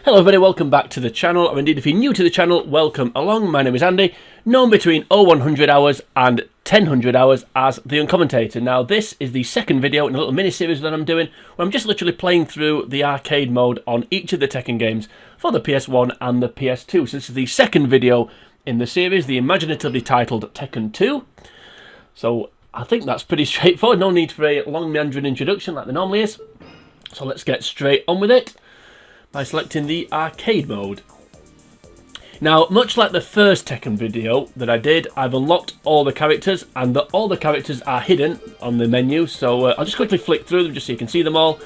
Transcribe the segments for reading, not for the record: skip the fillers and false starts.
Hello everybody, welcome back to the channel, or indeed if you're new to the channel, welcome along. My name is Andy, known between 0100 hours and 1000 hours as the Uncommentator. Now this is the second video in a little mini-series that I'm doing, where I'm just literally playing through the arcade mode on each of the Tekken games for the PS1 and the PS2. So this is the second video in the series, the imaginatively titled Tekken 2. So I think that's pretty straightforward, no need for a long meandering introduction like there normally is. So let's get straight on with it by selecting the arcade mode. Now, much like the first Tekken video that I did, I've unlocked all the characters, and all the characters are hidden on the menu, so I'll just quickly flick through them just so you can see them all.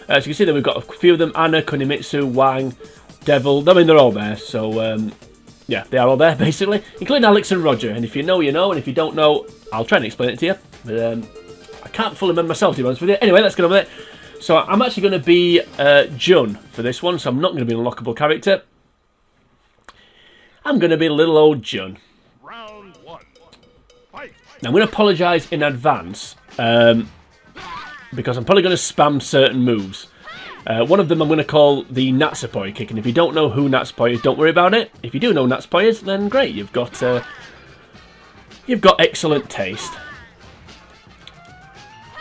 As you can see that we've got a few of them: Anna, Yoshimitsu, Wang, Devil. I mean, they're all there, so yeah, they are all there basically, including Alex and Roger. And if you know, you know, and if you don't know, I'll try and explain it to you, but I can't fully remember myself, to be honest with you. Anyway, let's get on with it. So I'm actually going to be Jun for this one, so I'm not going to be an unlockable character. I'm going to be little old Jun. Round one. Fight. Now I'm going to apologise in advance, because I'm probably going to spam certain moves. One of them I'm going to call the Natsupoi kick, and if you don't know who Natsupoi is, don't worry about it. If you do know Natsupoi is, then great, you've got excellent taste.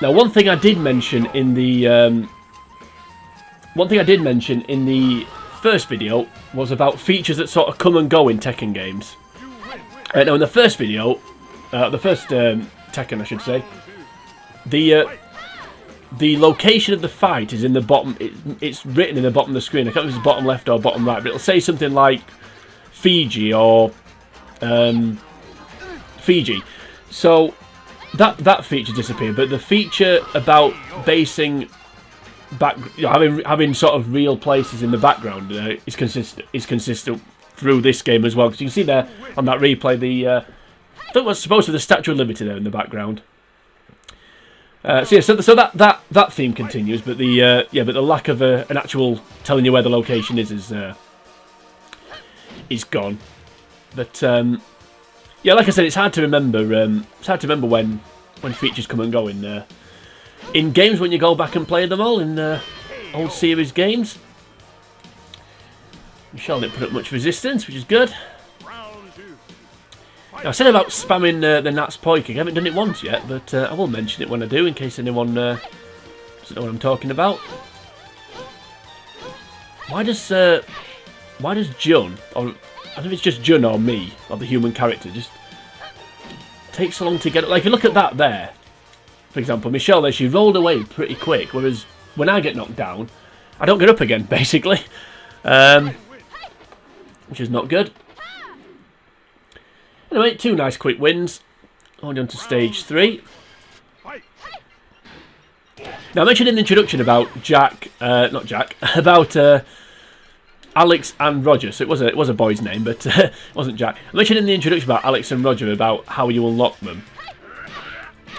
Now, one thing I did mention in the first video was about features that sort of come and go in Tekken games. Now, in the first video, Tekken, I should say, the location of the fight is in the bottom. It's written in the bottom of the screen. I can't remember if it's bottom left or bottom right, but it'll say something like Fiji or Fiji. So that feature disappeared, but the feature about basing back, you know, having sort of real places in the background is consistent through this game as well. Because you can see there on that replay I think what's supposed to be the Statue of Liberty there in the background. So yeah, so that theme continues, but the lack of an actual telling you where the location is gone. But yeah, like I said, it's hard to remember. It's hard to remember when features come and go in games when you go back and play them all in old series games. Michelle didn't put up much resistance, which is good. Now, I said about spamming the Natsupoi kick. I haven't done it once yet, but I will mention it when I do, in case anyone doesn't know what I'm talking about. Why does Jun, or I don't know if it's just Jun or me, or the human character, just takes so long to get up? Like, if you look at that there, for example, Michelle there, she rolled away pretty quick, whereas when I get knocked down, I don't get up again, basically. Which is not good. Anyway, 2 nice quick wins. On to stage 3. Now, I mentioned in the introduction about about Alex and Roger. So it was a boy's name, but it wasn't Jack. I mentioned in the introduction about Alex and Roger about how you unlock them.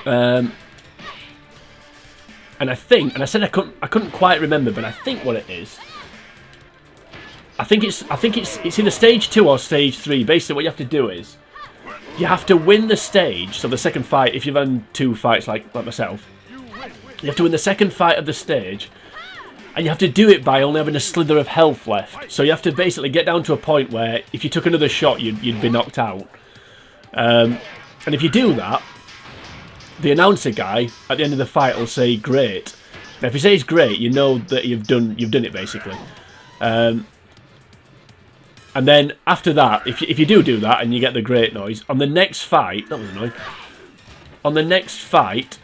And I said I couldn't quite remember, but I think what it is, I think it's either stage 2 or stage 3. Basically, what you have to do is you have to win the stage. So the second fight, if you've done 2 fights like myself, you have to win the second fight of the stage. And you have to do it by only having a slither of health left. So you have to basically get down to a point where if you took another shot, you'd be knocked out. And if you do that, the announcer guy at the end of the fight will say "great." Now, if he says "great," you know that you've done it basically. And then after that, if you do that and you get the great noise on the next fight, that was annoying. On the next fight.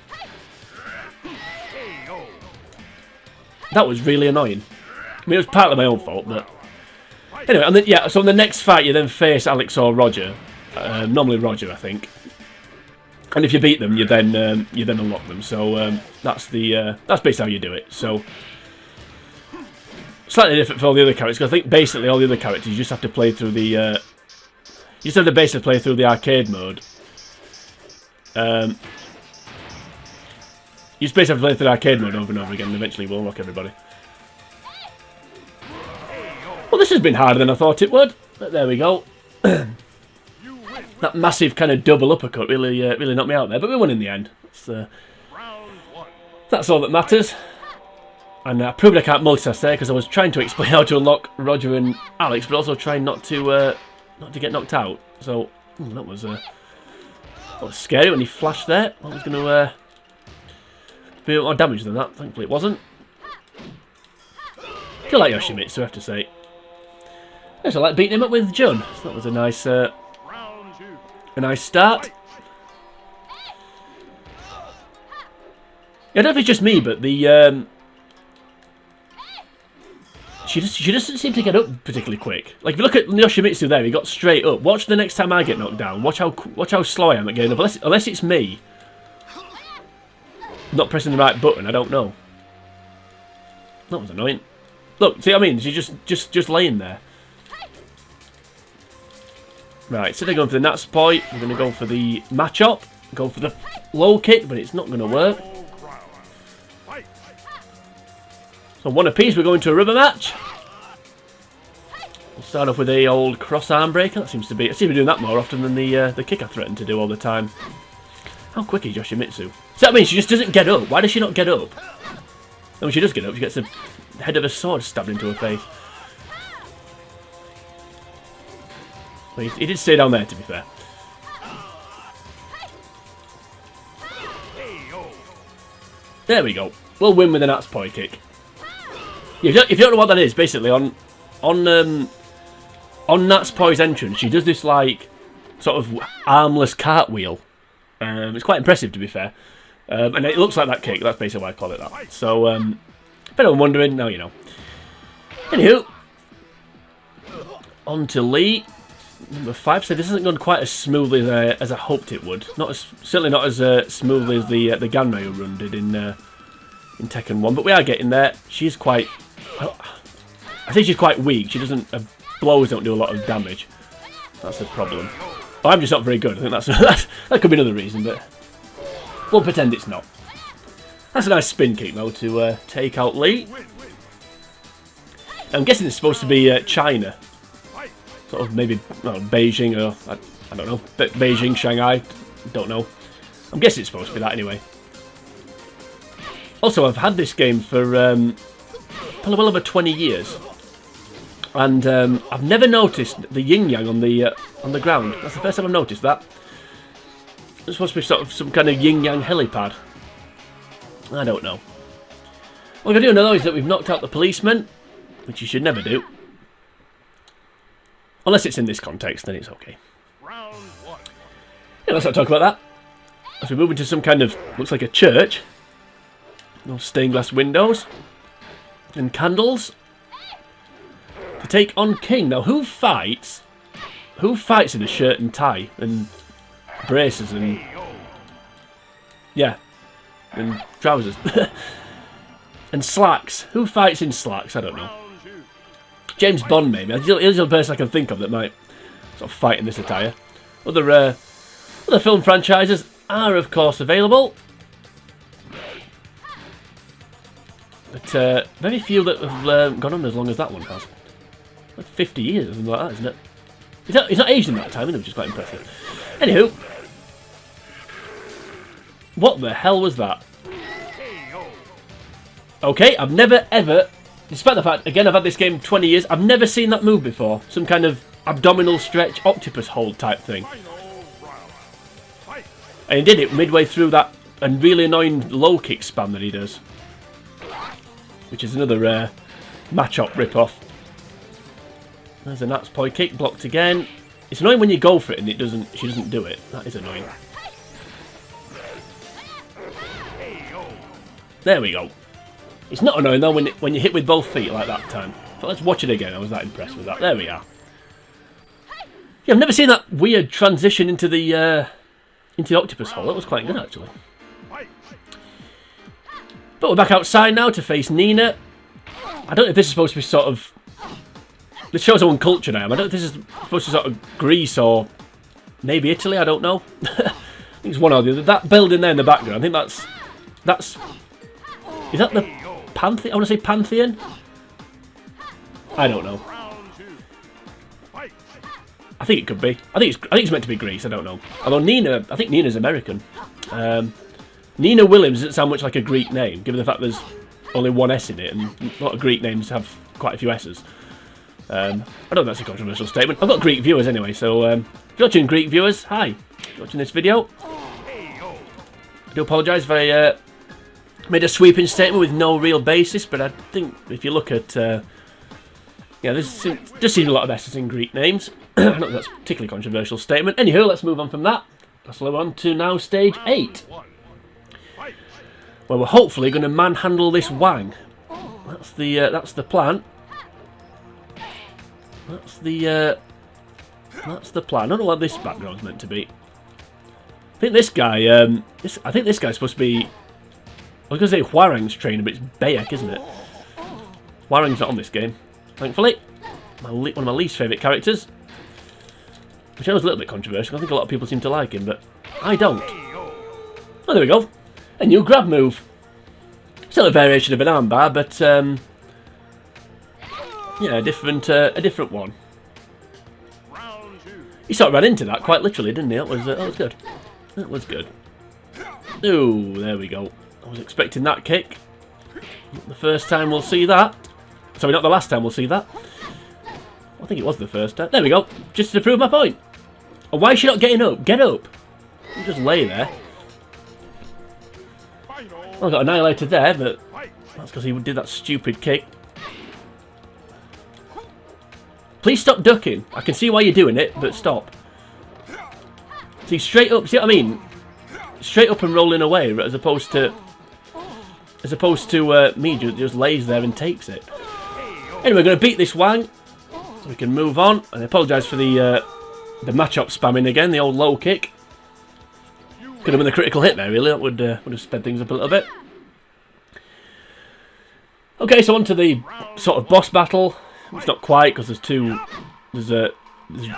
That was really annoying. I mean, it was partly my own fault, but anyway. And then, yeah, so in the next fight, you then face Alex or Roger. Normally Roger, I think. And if you beat them, you then unlock them. So that's basically how you do it. So slightly different for all the other characters, because I think basically all the other characters you just have to play through the you just have to basically play through the arcade mode. You just basically have to play through the arcade mode over and over again, and eventually we'll unlock everybody. Well, this has been harder than I thought it would, but there we go. That massive kind of double uppercut really knocked me out there, but we won in the end. That's all that matters. And I proved I can't multitask there because I was trying to explain how to unlock Roger and Alex, but also trying not to get knocked out. So that was scary when he flashed there. I was going to be a bit more damage than that. Thankfully it wasn't. I feel like Yoshimitsu, I have to say. I also like beating him up with Jun. So that was a nice start. Yeah, I don't know if it's just me, but the she doesn't seem to get up particularly quick. Like if you look at Yoshimitsu there, he got straight up. Watch the next time I get knocked down. Watch how slow I am at getting up. Unless it's me not pressing the right button, I don't know. That was annoying. Look, see what I mean? She's just laying there. Right, so they're going for the Natsupoi. We're going to go for the match-up. Go for the low kick, but it's not going to work. So one apiece, we're going to a rubber match. We'll start off with a old cross arm breaker. That seems to be... I seem to be doing that more often than the kick I threatened to do all the time. How quick is Yoshimitsu? So that means she just doesn't get up. Why does she not get up? And when she does get up, she gets the head of a sword stabbed into her face. Well, he did stay down there, to be fair. There we go. We'll win with an Natsupoi kick. Yeah, if you don't know what that is, basically on Natsupoi's entrance, she does this like sort of armless cartwheel. It's quite impressive, to be fair. And it looks like that kick. That's basically why I call it that. So, if anyone's wondering, now you know. Anywho, on to Lee. Number 5. So this hasn't gone quite as smoothly as I hoped it would. Certainly not as smoothly as the Ganryu run did in Tekken 1. But we are getting there. She's quite... I think she's quite weak. She doesn't... blows don't do a lot of damage. That's the problem. Oh, I'm just not very good. I think that could be another reason, but we'll pretend it's not. That's a nice spin kick, though, to take out Lee. I'm guessing it's supposed to be China. Sort of maybe Beijing or... I don't know. Beijing, Shanghai. Don't know. I'm guessing it's supposed to be that anyway. Also, I've had this game for probably well over 20 years. And I've never noticed the yin-yang on the ground. That's the first time I've noticed that. It's supposed to be sort of some kind of yin-yang helipad. I don't know. What I do know is that we've knocked out the policeman, which you should never do. Unless it's in this context, then it's okay. Round 1. Yeah, let's not talk about that. As we move into some kind of, looks like a church. No stained glass windows. And candles. To take on King. Now, who fights in a shirt and tie and braces and... yeah. And trousers. And slacks. Who fights in slacks? I don't know. James Bond, maybe. He's the only person I can think of that might sort of fight in this attire. Other film franchises are, of course, available. But very few that have gone on as long as that one has. Like 50 years or something like that, isn't it? He's not aged in that time, which is quite impressive. Anywho. What the hell was that? Okay, I've never ever... Despite the fact, again, I've had this game 20 years, I've never seen that move before. Some kind of abdominal stretch octopus hold type thing. And he did it midway through that and really annoying low kick spam that he does. Which is another match-up rip-off. There's a Natsupoi kick, blocked again. It's annoying when you go for it and she doesn't do it. That is annoying. There we go. It's not annoying though when you hit with both feet like that time. But let's watch it again. I was that impressed with that. There we are. Yeah, I've never seen that weird transition into the octopus hole. That was quite good actually. But we're back outside now to face Nina. I don't know if this is supposed to be sort of... This shows how uncultured I am. I don't know if this is supposed to be sort of Greece or maybe Italy. I don't know. I think it's one or the other. That building there in the background, I think that's... Is that the Pantheon? I want to say Pantheon? I don't know. I think it could be. I think it's meant to be Greece. I don't know. Although Nina, I think Nina's American. Nina Williams doesn't sound much like a Greek name, given the fact there's only one S in it, and a lot of Greek names have quite a few S's. I don't know if that's a controversial statement. I've got Greek viewers anyway, so if you're watching Greek viewers, hi. If you're watching this video, I do apologise if I made a sweeping statement with no real basis, but I think if you look at... yeah, there's just seems a lot of S's in Greek names. I don't think that's a particularly controversial statement. Anywho, let's move on from that. Let's move on to now stage 8. Where we're hopefully going to manhandle this Wang. That's the plan. That's the plan. I don't know what this background's meant to be. I think this guy. I think this guy's supposed to be. I was going to say Hwarang's trainer, but it's Bayek, isn't it? Hwarang's not on this game, thankfully. One of my least favourite characters. Which I know is a little bit controversial. I think a lot of people seem to like him, but I don't. Oh, there we go. A new grab move. Still a variation of an armbar, but yeah, a different one. He sort of ran into that quite literally, didn't he? That was good. That was good. Ooh, there we go. I was expecting that kick. Not the first time we'll see that. Sorry, not the last time we'll see that. I think it was the first time. There we go. Just to prove my point. Oh, why is she not getting up? Get up. You just lay there. Well, I got annihilated there, but that's because he did that stupid kick. Please stop ducking. I can see why you're doing it, but stop. See, straight up. See what I mean? Straight up and rolling away, as opposed to me just lays there and takes it. Anyway, we're going to beat this Wang, so we can move on. And I apologise for the match-up spamming again, the old low kick. Could have been a critical hit there, really. That would have sped things up a little bit. Okay, so on to the sort of boss battle. It's not quite, because there's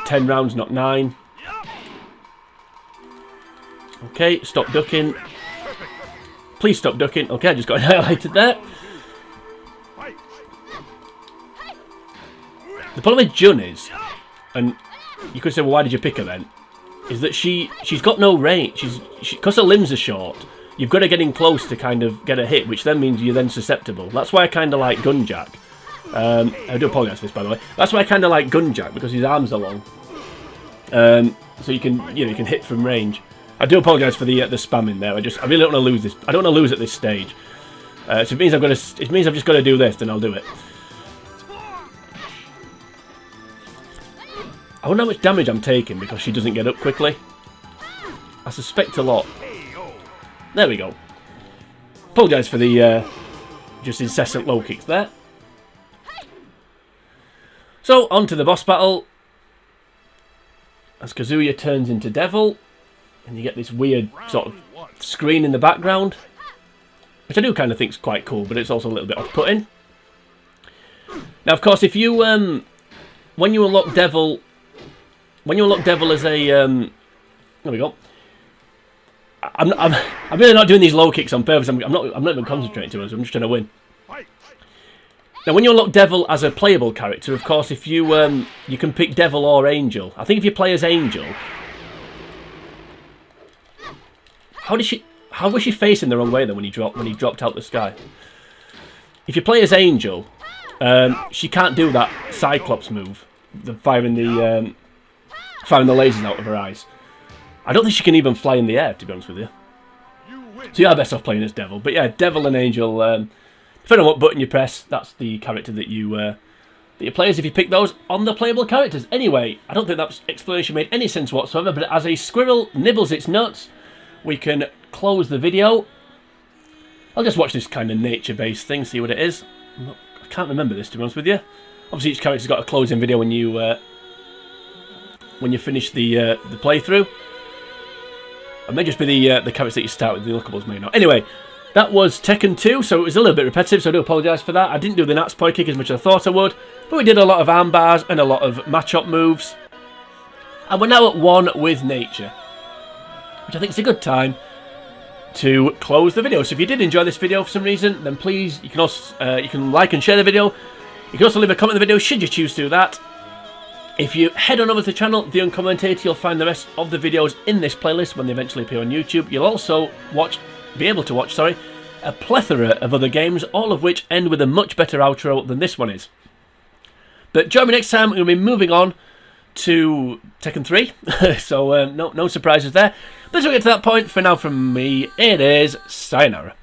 10 rounds, not 9. Okay, stop ducking. Please stop ducking. Okay, I just got annihilated there. The problem with Jun is, and you could say, well, why did you pick her then? Is that she's got no range. Because her limbs are short, you've got to get in close to kind of get a hit, which then means you're then susceptible. That's why I kind of like Gunjack. I do apologise for this, by the way. That's why I kind of like Gunjack, because his arms are long. So you can hit from range. I do apologise for the spamming there. I really don't want to lose this. I don't want to lose at this stage. So it means I've just got to do this, then I'll do it. I wonder how much damage I'm taking because she doesn't get up quickly. I suspect a lot. There we go. Apologise for the just incessant low kicks there. So, on to the boss battle. As Kazuya turns into Devil, and you get this weird sort of screen in the background, which I do kind of think is quite cool, but it's also a little bit off-putting. Now, of course, if you when you unlock Devil as a there we go. I'm really not doing these low kicks on purpose. I'm not even concentrating too much. I'm just trying to win. Now, when you unlock Devil as a playable character, of course, if you you can pick Devil or Angel. I think if you play as Angel, how was she facing the wrong way then when he dropped out the sky? If you play as Angel, she can't do that Cyclops move, the firing the lasers out of her eyes. I don't think she can even fly in the air, to be honest with you. So you are best off playing as Devil. But yeah, Devil and Angel, depending on what button you press, that's the character that you play as if you pick those on the playable characters. Anyway, I don't think that explanation made any sense whatsoever, but as a squirrel nibbles its nuts, we can close the video. I'll just watch this kind of nature-based thing, see what it is. I can't remember this, to be honest with you. Obviously, each character's got a closing video when you finish the playthrough. It may just be the characters that you start with, the lookables may not. Anyway, that was Tekken 2, so it was a little bit repetitive, so I do apologise for that. I didn't do the Natspoi kick as much as I thought I would, but we did a lot of arm bars and a lot of match-up moves. And we're now at 1 with nature, which I think is a good time to close the video. So if you did enjoy this video for some reason, then please, you can also you can like and share the video. You can also leave a comment in the video should you choose to do that. If you head on over to the channel, The Uncommentator, you'll find the rest of the videos in this playlist when they eventually appear on YouTube. You'll also be able to watch a plethora of other games, all of which end with a much better outro than this one is. But join me next time. We're going to be moving on to Tekken 3, so no surprises there. But as we get to that point, for now from me, it is sayonara.